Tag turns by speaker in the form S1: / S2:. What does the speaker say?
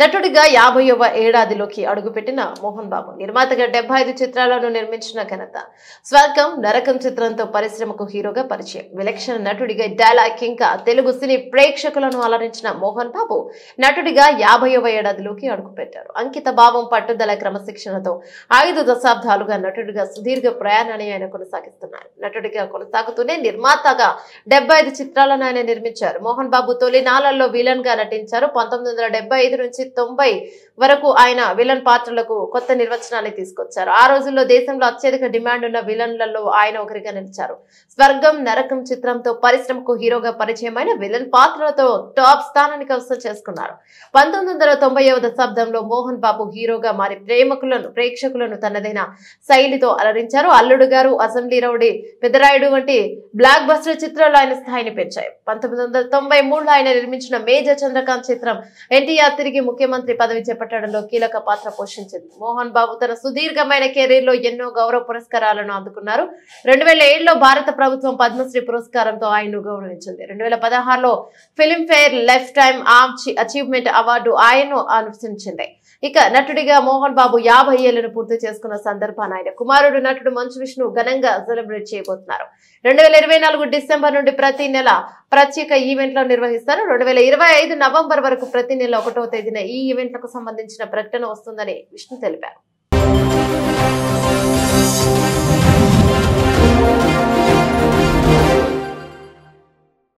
S1: నటుడిగా 50వ ఏడాదిలోకి అడుగుపెట్టిన మోహన్ బాబు నిర్మాతగా 75 చిత్రాలను నిర్మించిన ఘనత. స్వర్గం నరకం చిత్రంతో పరిశ్రమకు హీరోగా పరిచయం. విలక్షణ నటుడిగా డైలాగ్ ఇంకా తెలుగు సినీ ప్రేక్షకులను అలరించిన మోహన్ బాబు నటుడిగా 50వ ఏడాదిలోకి అడుగుపెట్టారు. అంకిత భావం, పట్టుదల, క్రమశిక్షణతో 5 దశాబ్దాలుగా నటుడిగా సుదీర్ఘ ప్రయాణాన్ని ఆయన కొనసాగిస్తున్నారు. నటుడిగా కొనసాగుతూనే నిర్మాతగా 75 చిత్రాలను ఆయన నిర్మించారు. మోహన్ బాబు తొలి నాళ్లలో విలన్ గా నటించారు. 1975 నుంచి 90 వరకు ఆయన విలన్ పాత్రలకు కొత్త నిర్వచనాన్ని తీసుకొచ్చారు. ఆ రోజుల్లో దేశంలో అత్యధిక డిమాండ్ ఉన్న విలన్లలో ఆయన ఒకరిగా నిలిచారు. స్వర్గం నరకం చిత్రంతో పరిశ్రమకు హీరోగా పరిచయమైన విలన్ పాత్రలతో టాప్ స్థానాన్ని కవసం చేసుకున్నారు. 1990వ దశాబ్దంలో మోహన్ బాబు హీరోగా మారి ప్రేక్షకులను తనదైన శైలితో అలరించారు. అల్లుడు గారు, అసెంబ్లీ రౌడీ, పెద్దరాయుడు వంటి బ్లాక్ బస్టర్ చిత్రాలు ఆయన స్థాయిని పెంచాయి. 1993లో ఆయన నిర్మించిన మేజర్ చంద్రకాంత్ చిత్రం ఎన్టీఆర్ తిరిగి ముఖ్యమంత్రి పదవి చేపట్టడంలో కీలక పాత్ర పోషించింది. మోహన్ బాబు తన సుదీర్ఘమైన కెరీర్ లో ఎన్నో గౌరవ పురస్కారాలను అందుకున్నారు. 2007లో భారత ప్రభుత్వం పద్మశ్రీ పురస్కారంతో ఆయన్ను గౌరవించింది. 2016లో Filmfare lifetime achievement award ఆయన్ను అనుసరించింది. ఇక నటుడిగా మోహన్ బాబు 50 ఏళ్లను పూర్తి చేసుకున్న సందర్భాన్ని ఆయన కుమారుడు నటుడు మంచు విష్ణు ఘనంగా సెలబ్రేట్ చేయబోతున్నారు. 2024 డిసెంబర్ నుండి ప్రతి నెల ప్రత్యేక ఈవెంట్లు నిర్వహిస్తారు. 2025 నవంబర్ వరకు ప్రతి నెల 1వ తేదీన ఈ ఈవెంట్లకు సంబంధించిన ప్రకటన వస్తుందని విష్ణు తెలిపారు.